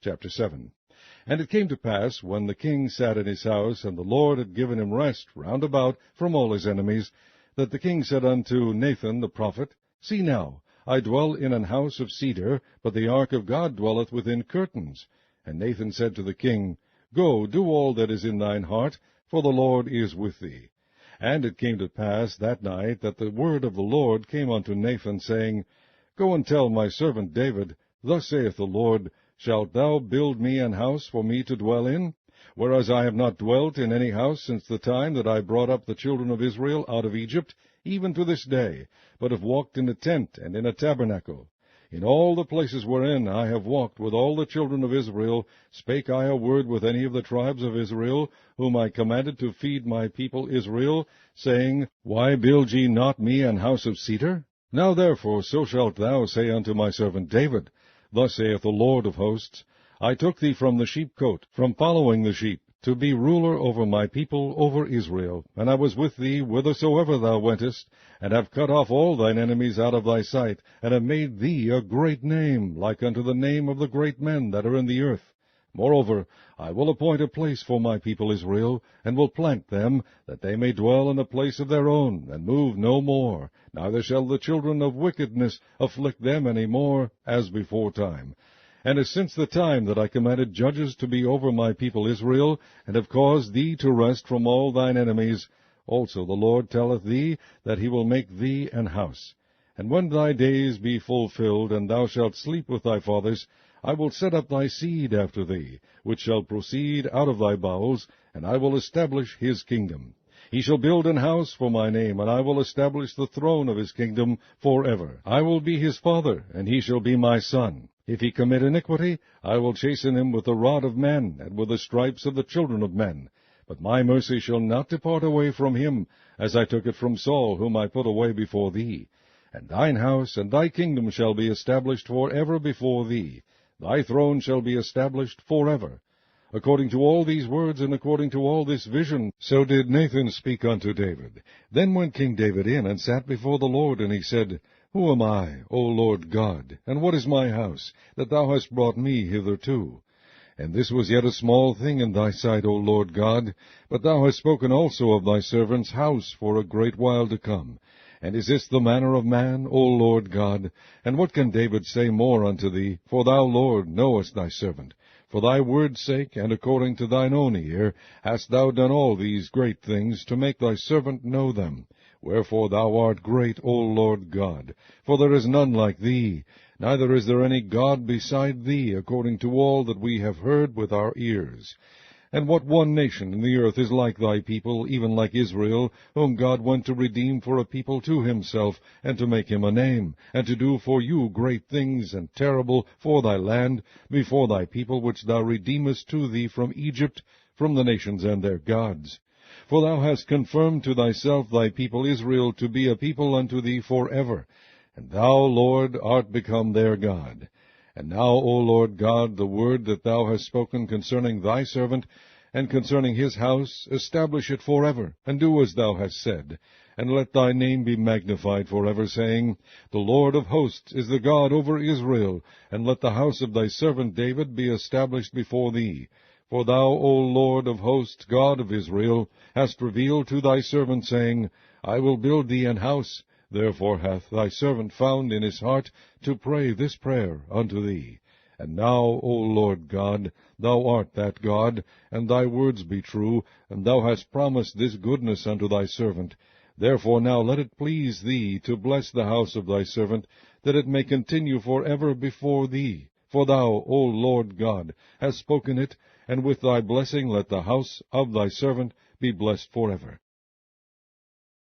Chapter 7. And it came to pass, when the king sat in his house, and the Lord had given him rest round about from all his enemies, that the king said unto Nathan the prophet, See now, I dwell in an house of cedar, but the ark of God dwelleth within curtains. And Nathan said to the king, Go, do all that is in thine heart, for the Lord is with thee. And it came to pass that night that the word of the Lord came unto Nathan, saying, Go and tell my servant David, Thus saith the Lord, Shalt thou build me an house for me to dwell in? Whereas I have not dwelt in any house since the time that I brought up the children of Israel out of Egypt, even to this day, but have walked in a tent and in a tabernacle. In all the places wherein I have walked with all the children of Israel, spake I a word with any of the tribes of Israel, whom I commanded to feed my people Israel, saying, Why build ye not me an house of cedar? Now therefore so shalt thou say unto my servant David, Thus saith the Lord of hosts, I took thee from the sheepcote, from following the sheep, to be ruler over my people, over Israel. And I was with thee whithersoever thou wentest, and have cut off all thine enemies out of thy sight, and have made thee a great name, like unto the name of the great men that are in the earth. Moreover, I will appoint a place for my people Israel, and will plant them, that they may dwell in a place of their own, and move no more. Neither shall the children of wickedness afflict them any more, as before time. And as since the time that I commanded judges to be over my people Israel, and have caused thee to rest from all thine enemies, also the Lord telleth thee that he will make thee an house. And when thy days be fulfilled, and thou shalt sleep with thy fathers, I will set up thy seed after thee, which shall proceed out of thy bowels, and I will establish his kingdom. He shall build an house for my name, and I will establish the throne of his kingdom forever. I will be his father, and he shall be my son. If he commit iniquity, I will chasten him with the rod of men, and with the stripes of the children of men. But my mercy shall not depart away from him, as I took it from Saul, whom I put away before thee. And thine house and thy kingdom shall be established forever before thee. Thy throne shall be established forever. According to all these words, and according to all this vision, so did Nathan speak unto David. Then went King David in, and sat before the Lord, and he said, Who am I, O Lord God, and what is my house, that thou hast brought me hitherto? And this was yet a small thing in thy sight, O Lord God, but thou hast spoken also of thy servant's house for a great while to come. And is this the manner of man, O Lord God? And what can David say more unto thee? For thou, Lord, knowest thy servant. For thy word's sake, and according to thine own ear, hast thou done all these great things, to make thy servant know them. Wherefore thou art great, O Lord God, for there is none like thee, neither is there any God beside thee, according to all that we have heard with our ears. And what one nation in the earth is like thy people, even like Israel, whom God went to redeem for a people to himself, and to make him a name, and to do for you great things and terrible for thy land, before thy people which thou redeemest to thee from Egypt, from the nations and their gods? For thou hast confirmed to thyself thy people Israel to be a people unto thee forever, and thou, Lord, art become their God. And now, O Lord God, the word that thou hast spoken concerning thy servant, and concerning his house, establish it forever, and do as thou hast said. And let thy name be magnified forever, saying, The Lord of hosts is the God over Israel, and let the house of thy servant David be established before thee. For thou, O Lord of hosts, God of Israel, hast revealed to thy servant, saying, I will build thee an house. Therefore hath thy servant found in his heart to pray this prayer unto thee. And now, O Lord God, thou art that God, and thy words be true, and thou hast promised this goodness unto thy servant. Therefore now let it please thee to bless the house of thy servant, that it may continue forever before thee. For thou, O Lord God, hast spoken it, and with thy blessing let the house of thy servant be blessed forever.